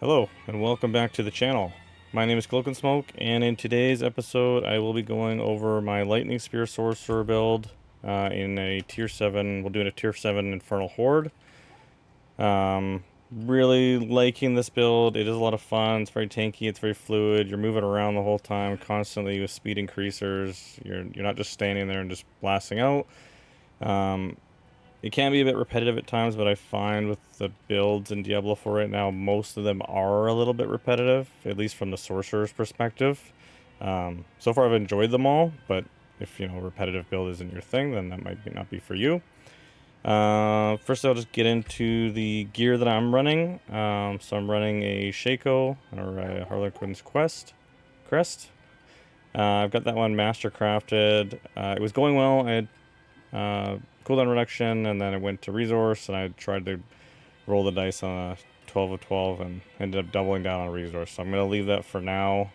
Hello, and welcome back to the channel. My name is Cloak and Smoke, and in today's episode, I will be going over my Lightning Spear Sorcerer build in a Tier 7. We'll do a Tier 7 Infernal Horde. Really liking this build. It is a lot of fun. It's very tanky. It's very fluid. You're moving around the whole time, constantly with speed increasers. You're not just standing there and just blasting out. Um, it can be a bit repetitive at times, but I find with the builds in Diablo 4 right now, most of them are a little bit repetitive, at least from the sorcerer's perspective. So far, I've enjoyed them all, but if repetitive build isn't your thing, then that might not be for you. First, I'll just get into the gear that I'm running. So I'm running a Shaco or a Harlequin's crest. I've got that one master crafted. It was going well. I had cooldown reduction, and then I went to resource, and I tried to roll the dice on a 12 of 12 and ended up doubling down on resource. So I'm going to leave that for now,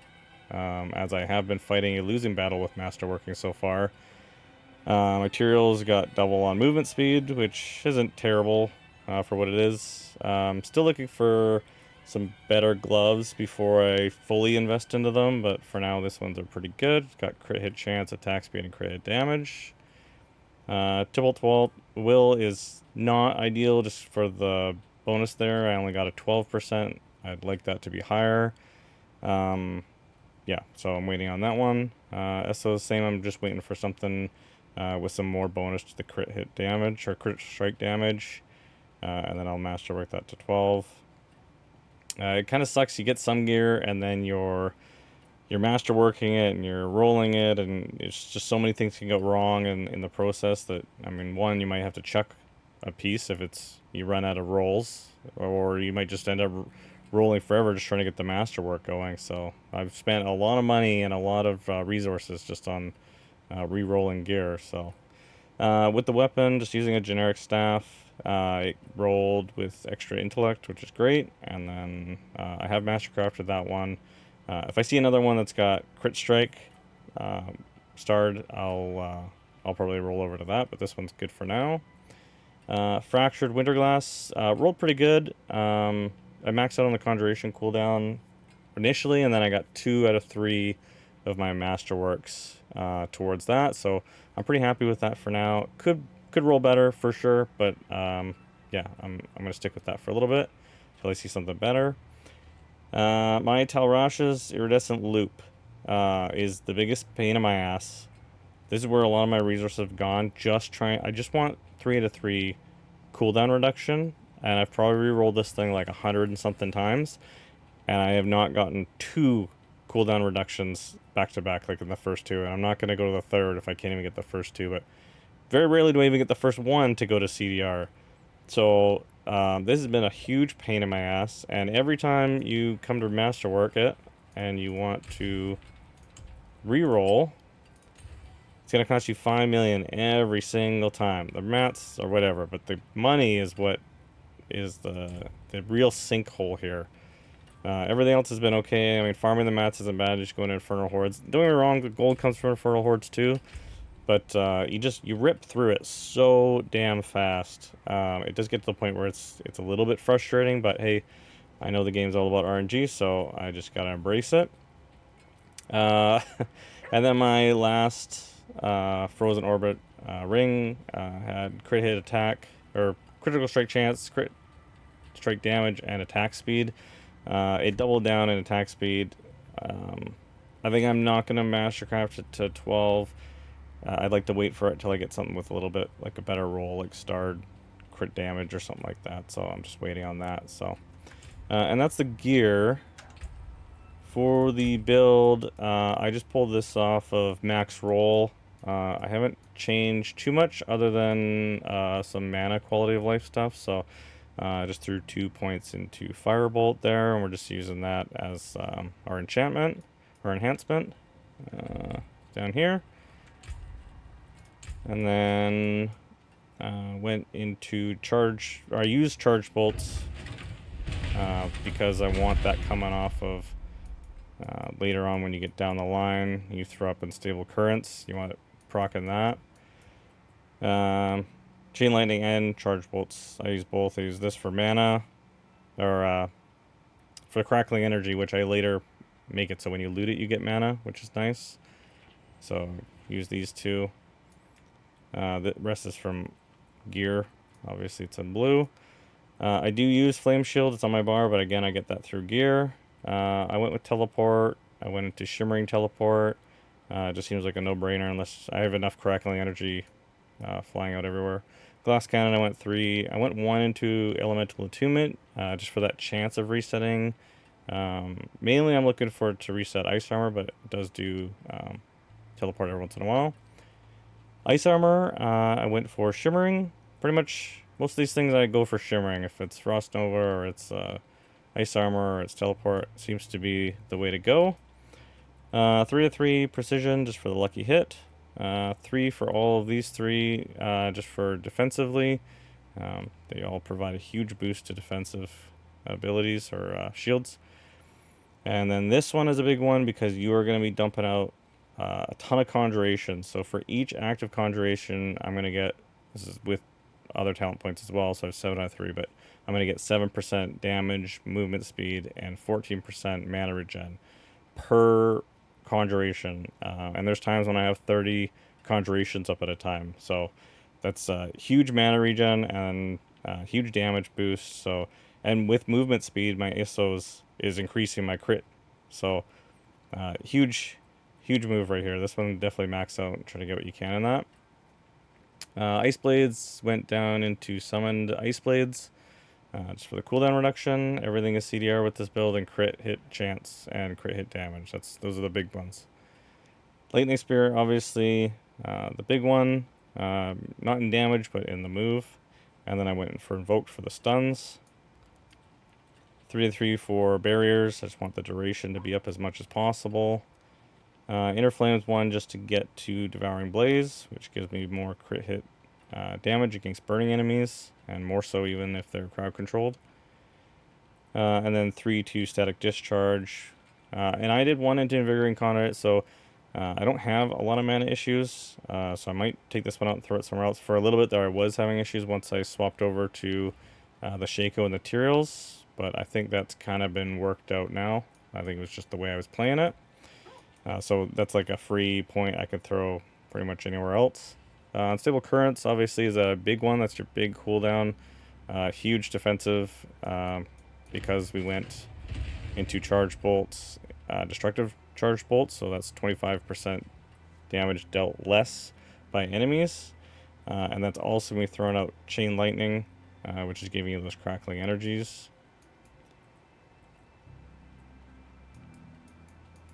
as I have been fighting a losing battle with masterworking so far. Materials got double on movement speed, which isn't terrible for what it is. Still looking for some better gloves before I fully invest into them, but for now, this ones are pretty good. It's got crit hit chance, attack speed, and crit hit damage. Tybalt Will is not ideal just for the bonus there. I only got a 12%. I'd like that to be higher. Yeah, so I'm waiting on that one. SO is the same. I'm just waiting for something with some more bonus to the crit hit damage or crit strike damage. And then I'll masterwork that to 12. It kind of sucks. You get some gear and then you're masterworking it and you're rolling it, and it's just so many things can go wrong in the process that, I mean, one, you might have to chuck a piece if it's you run out of rolls, or you might just end up rolling forever just trying to get the masterwork going. So I've spent a lot of money and a lot of resources just on re-rolling gear. So with the weapon, just using a generic staff, it rolled with extra intellect, which is great, and then I have mastercrafted that one. If I see another one that's got crit strike starred, I'll probably roll over to that. But this one's good for now. Fractured Winterglass rolled pretty good. I maxed out on the Conjuration cooldown initially, and then I got 2 out of 3 of my masterworks towards that. So I'm pretty happy with that for now. Could roll better for sure, but yeah, I'm gonna stick with that for a little bit until I see something better. My Talrash's Iridescent Loop is the biggest pain in my ass. This is where a lot of my resources have gone. I just want 3 out of 3 cooldown reduction, and I've probably re-rolled this thing like 100 and something times, and I have not gotten 2 cooldown reductions back to back like in the first 2, and I'm not going to go to the third if I can't even get the first 2, but very rarely do I even get the first 1 to go to CDR. So this has been a huge pain in my ass, and every time you come to masterwork it and you want to re-roll, it's going to cost you 5 million every single time. The mats or whatever, but the money is what is the real sinkhole here. Everything else has been okay. I mean, farming the mats isn't bad. Just going to Infernal Hordes. Don't get me wrong, the gold comes from Infernal Hordes too. But you rip through it so damn fast. It does get to the point where it's a little bit frustrating, but hey, I know the game's all about RNG, so I just gotta embrace it. Uh, and then my last Frozen Orbit ring had crit hit attack, or critical strike chance, crit strike damage, and attack speed. It doubled down in attack speed. I think I'm not gonna mastercraft it to 12. I'd like to wait for it till I get something with a little bit like a better roll, like starred crit damage or something like that. So I'm just waiting on that. So, and that's the gear for the build. I just pulled this off of max roll. I haven't changed too much other than some mana quality of life stuff. So I just threw 2 points into Firebolt there, and we're just using that as our enchantment or enhancement down here. And then went into charge, or I used charge bolts because I want that coming off of later on when you get down the line. You throw up unstable currents, you want it proccing that. Chain lightning and charge bolts, I use both. I use this for mana, or for crackling energy, which I later make it so when you loot it, you get mana, which is nice. So use these two. The rest is from gear. Obviously, it's in blue. I do use Flame Shield. It's on my bar, but again, I get that through gear. I went with Teleport. I went into Shimmering Teleport. It just seems like a no-brainer unless I have enough crackling energy flying out everywhere. Glass Cannon, I went 3. I went 1 into Elemental Attunement, just for that chance of resetting. Mainly I'm looking for it to reset Ice Armor, but it does do Teleport every once in a while. Ice Armor, I went for Shimmering. Pretty much most of these things I go for Shimmering. If it's Frost Nova or it's Ice Armor or it's Teleport, seems to be the way to go. 3/3 Precision, just for the lucky hit. 3 for all of these 3, just for defensively. They all provide a huge boost to defensive abilities or shields. And then this one is a big one because you are going to be dumping out a ton of Conjuration. So for each active Conjuration, I'm going to get, this is with other talent points as well, so I have 7 out of 3, but I'm going to get 7% damage, movement speed, and 14% mana regen per Conjuration. And there's times when I have 30 Conjurations up at a time. So that's a huge mana regen and huge damage boost. So, and with movement speed, my ISOs is increasing my crit. So huge move right here. This one definitely max out and try to get what you can in that. Ice Blades went down into Summoned Ice Blades. Just for the cooldown reduction. Everything is CDR with this build, and crit hit chance and crit hit damage. Those are the big ones. Lightning Spear, obviously, the big one. Not in damage, but in the move. And then I went in for Invoked for the stuns. 3/3 for barriers. I just want the duration to be up as much as possible. Inner Flames 1 just to get to Devouring Blaze, which gives me more crit hit damage against burning enemies, and more so even if they're crowd controlled. And then 3/2 Static Discharge. And I did 1 into Invigorating Conduit, so I don't have a lot of mana issues, so I might take this one out and throw it somewhere else. For a little bit there I was having issues once I swapped over to the Shaco and the Tyraels, but I think that's kind of been worked out now. I think it was just the way I was playing it. So that's like a free point I could throw pretty much anywhere else. Unstable Currents obviously is a big one. That's your big cooldown. Huge defensive because we went into Charge Bolts, Destructive Charge Bolts, so that's 25% damage dealt less by enemies. And that's also me throwing out Chain Lightning, which is giving you those crackling energies.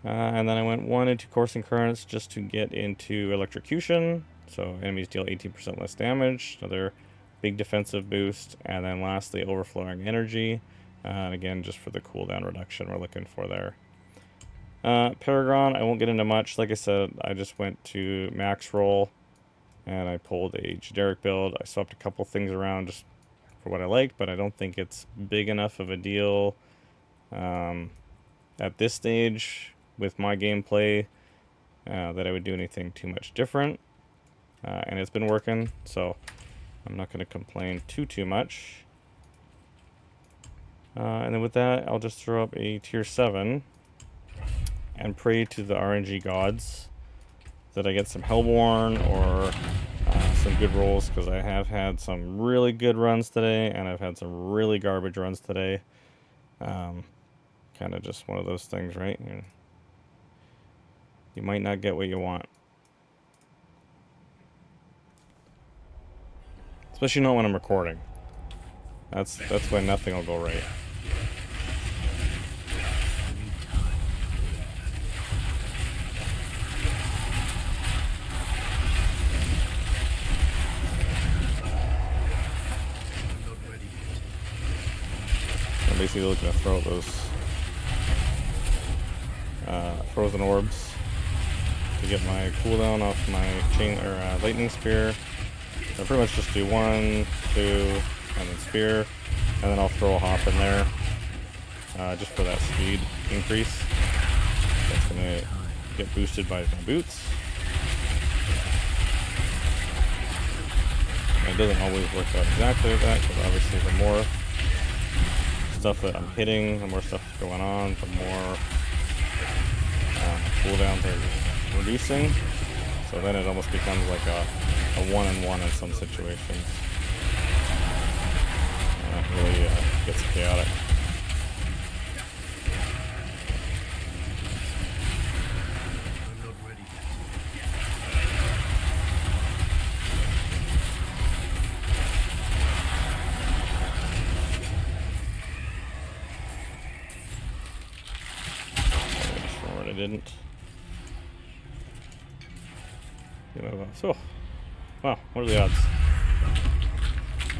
And then I went 1 into Coursing Currents just to get into Electrocution. So enemies deal 18% less damage. Another big defensive boost. And then lastly, Overflowing Energy. And again, just for the cooldown reduction we're looking for there. Paragon, I won't get into much. Like I said, I just went to max roll. And I pulled a generic build. I swapped a couple things around just for what I liked. But I don't think it's big enough of a deal at this stage with my gameplay that I would do anything too much different. And it's been working, so I'm not going to complain too much. And then with that, I'll just throw up a tier 7 and pray to the RNG gods that I get some Hellborn or some good rolls, because I have had some really good runs today and I've had some really garbage runs today. Kind of just one of those things, right? You might not get what you want. Especially not when I'm recording. That's when nothing will go right. I'm basically looking to throw those frozen orbs to get my cooldown off my chain or lightning spear. I pretty much just do 1, 2, and then spear, and then I'll throw a hop in there just for that speed increase. That's gonna get boosted by my boots. And it doesn't always work out exactly like that, because obviously the more stuff that I'm hitting, the more stuff going on, the more cooldowns are reducing. So then it almost becomes like a 1-on-1 in some situations. And it really gets chaotic. I didn't. So, wow, what are the odds?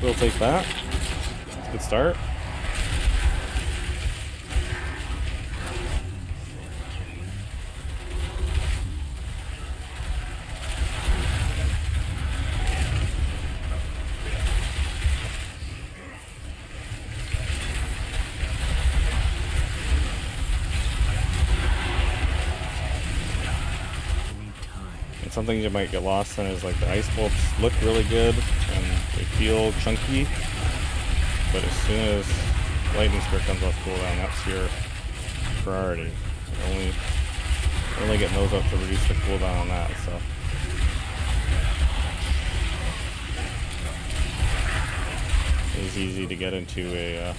We'll take that. It's a good start. Something you might get lost in is like the ice bolts look really good and they feel chunky, but as soon as lightning spear comes off cooldown, that's your priority. You're only getting those up to reduce the cooldown on that. So it's easy to get into a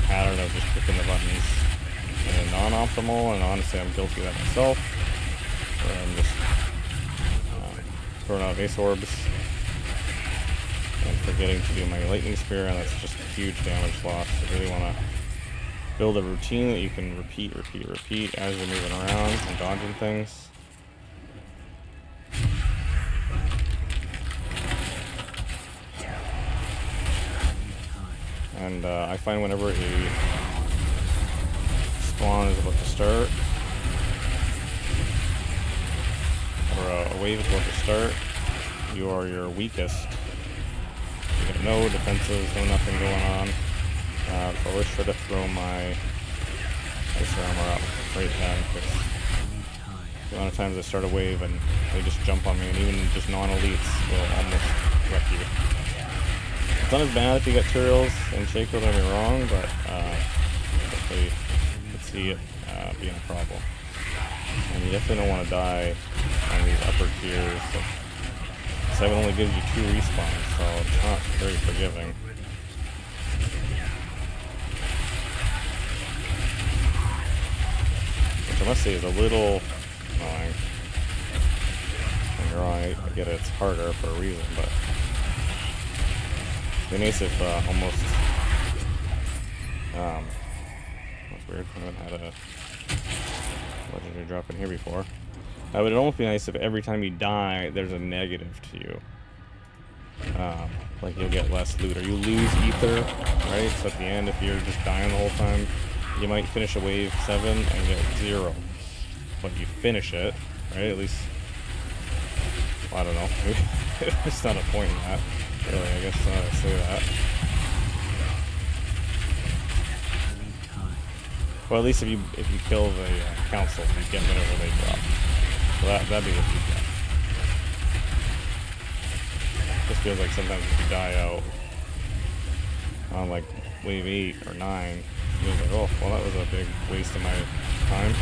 pattern of just clicking the buttons in a non-optimal, and honestly I'm guilty of that myself. I'm just throwing out ace orbs and forgetting to do my lightning spear, and that's just a huge damage loss. You really want to build a routine that you can repeat as you're moving around and dodging things. And I find whenever a spawn is about to start, or a wave is about to start, you are your weakest. You got no defenses, no nothing going on. So I always try to throw my ice armor up right then, because the amount of times I start a wave and they just jump on me, and even just non-elites will almost wreck you. It's not as bad if you get Turiels and Shaco, don't get me wrong, but definitely you can see it being a problem. And you definitely don't want to die on these upper tiers. 7 only gives you 2 respawns, so it's not very forgiving. Which I must say is a little annoying. Don't get me wrong, I get it, it's harder for a reason, but it'd be nice if almost that's weird, I haven't had a legendary drop in here before. It would almost be nice if every time you die, there's a negative to you. Like you'll get less loot, or you lose ether, right? So at the end, if you're just dying the whole time, you might finish a wave 7 and get 0. But you finish it, right? At least, well, I don't know. There's not a point in that, really. I guess I say that. Well, at least if you kill the council, you get whatever they drop. So that'd be what you get. Just feels like sometimes if you die out on like wave 8 or 9, it feels like, oh, well, that was a big waste of my time.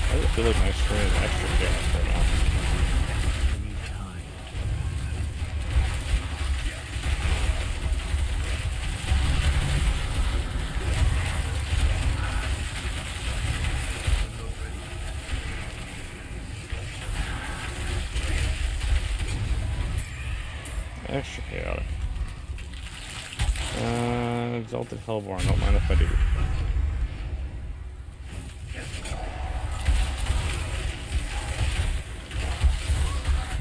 I feel like my screen is extra chaos right now. Extra chaotic. Exalted Hellborn, don't mind if I do.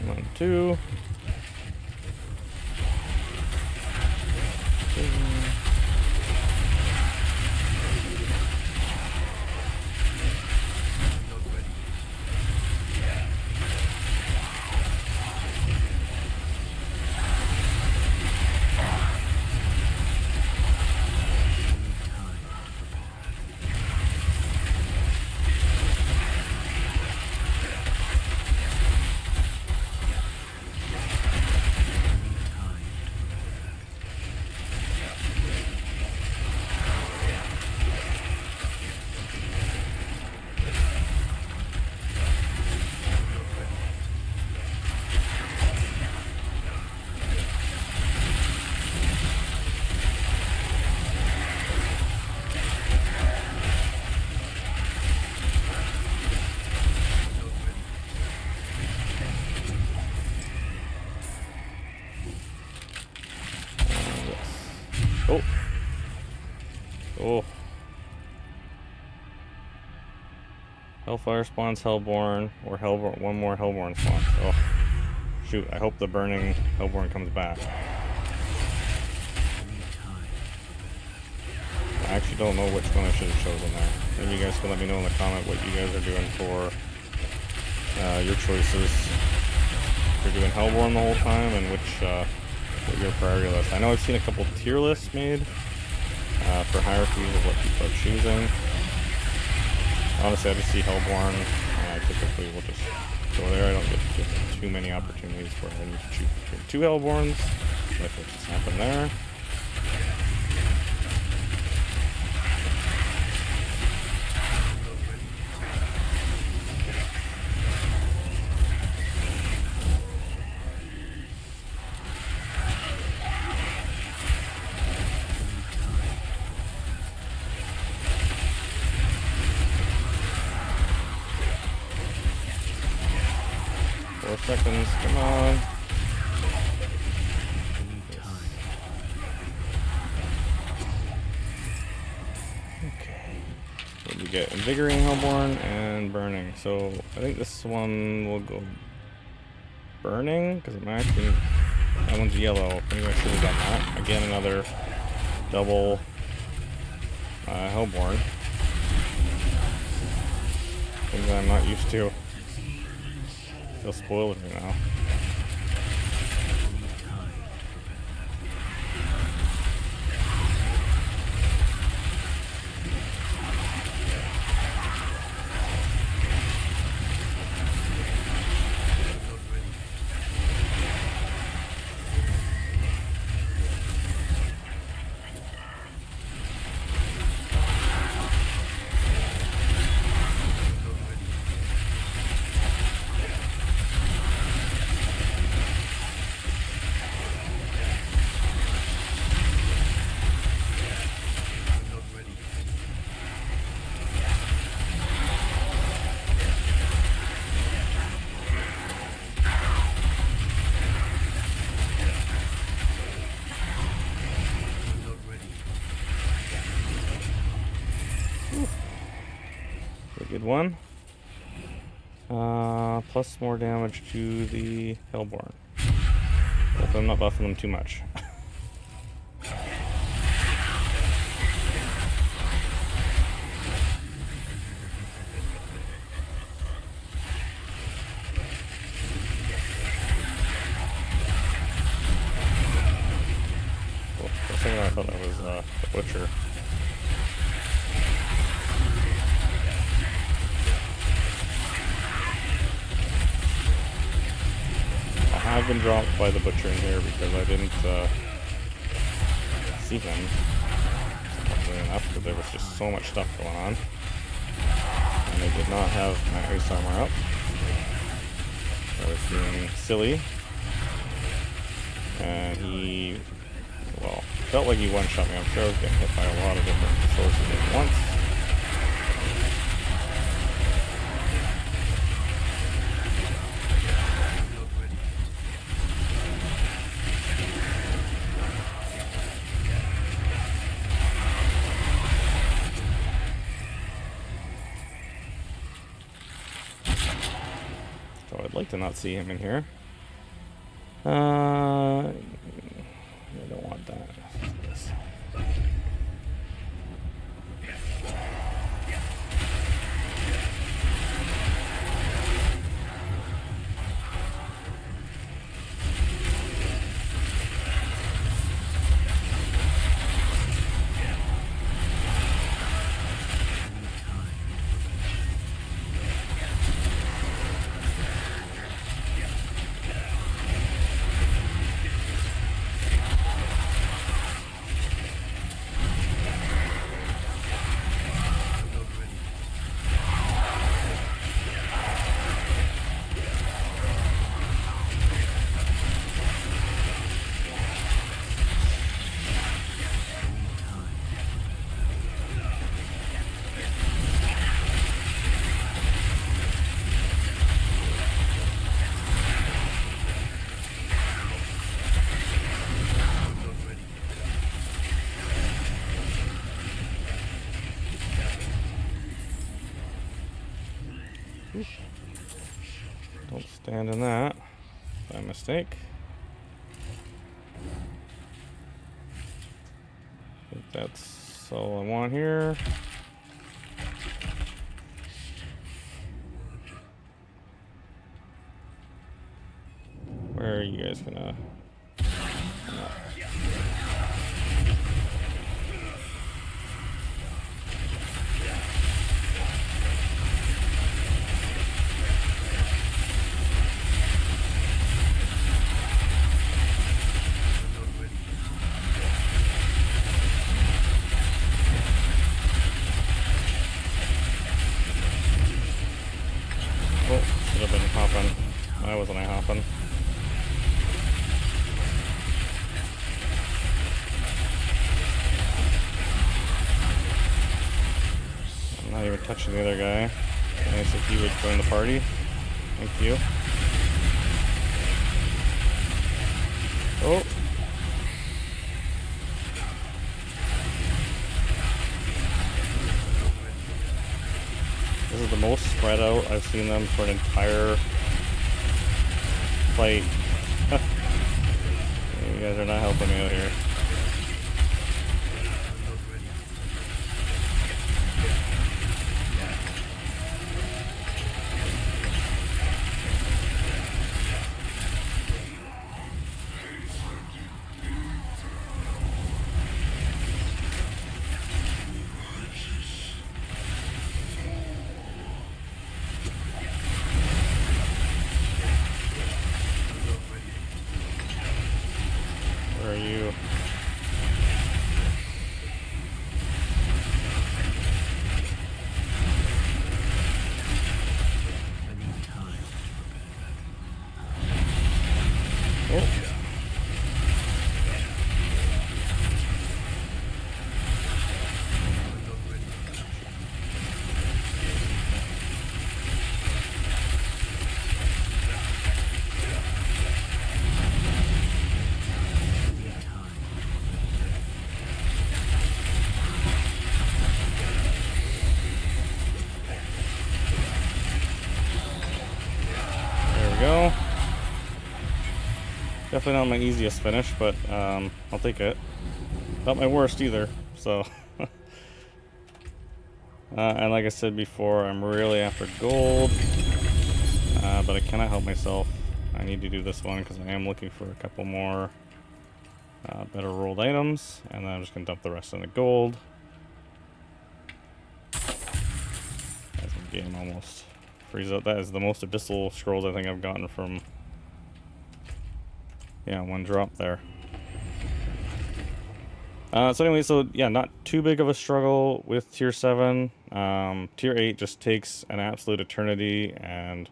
One, two. Hellfire spawns Hellborn, or Hellborn, one more Hellborn spawns. Oh, shoot, I hope the burning Hellborn comes back. I actually don't know which one I should have chosen there. Maybe you guys can let me know in the comment what you guys are doing for your choices. If you're doing Hellborn the whole time, and what your priority list. I know I've seen a couple tier lists made for hierarchies of what people are choosing. Honestly, I just see Hellborn, and I typically will just go there. I don't get too many opportunities where I need to choose between two Hellborns. Like what just happened there. Seconds, come on. Okay. What do we get? Invigorating Hellborn and Burning. So I think this one will go Burning because it might actually. That one's yellow. Maybe I should have done that. Again, another double Hellborn. Things I'm not used to. I feel spoiled right now. Good one. Plus more damage to the Hellborn. Hopefully I'm not buffing them too much. For a second I thought that was the Butcher. I've been dropped by the Butcher in here because I didn't see him enough because there was just so much stuff going on. And I did not have my ice armor up. I was being silly. And he, well, felt like he one-shot me. I'm sure I was getting hit by a lot of different sources at once. I'd like to not see him in here. I don't want that. This. Oop. Don't stand in that by mistake. I think that's all I want here. Where are you guys gonna... Oh, should have been hopping. Why wasn't I hopping? I'm not even touching the other guy. Nice if you would join the party. Thank you. Oh! This is the most spread out I've seen them for an entire fight. You guys are not helping me out here. Where are you? Oh. Go. Definitely not my easiest finish, but I'll take it. Not my worst either, so. And like I said before, I'm really after gold, but I cannot help myself. I need to do this one because I am looking for a couple more better rolled items, and then I'm just going to dump the rest in the gold. That's the game almost. Freeze out. That is the most abyssal scrolls I think I've gotten from, yeah, one drop there. So anyway, so yeah, not too big of a struggle with tier 7. Tier 8 just takes an absolute eternity, and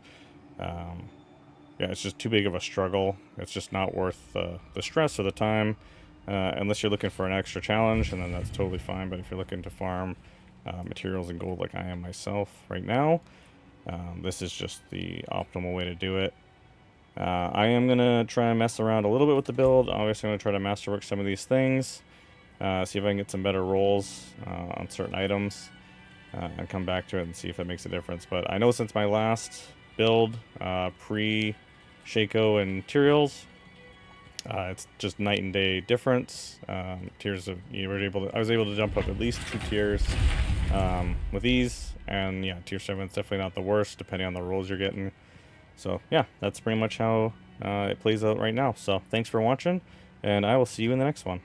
yeah, it's just too big of a struggle. It's just not worth the stress or the time, unless you're looking for an extra challenge, and then that's totally fine. But if you're looking to farm materials and gold like I am myself right now, this is just the optimal way to do it. I am going to try and mess around a little bit with the build. Obviously, I'm going to try to masterwork some of these things. See if I can get some better rolls on certain items. And come back to it and see if that makes a difference. But I know since my last build, pre-Shaco and materials, it's just night and day difference. Tiers of I was able to jump up at least 2 tiers with ease, and yeah, tier 7 is definitely not the worst depending on the rolls you're getting. So yeah, that's pretty much how it plays out right now. So thanks for watching, and I will see you in the next one.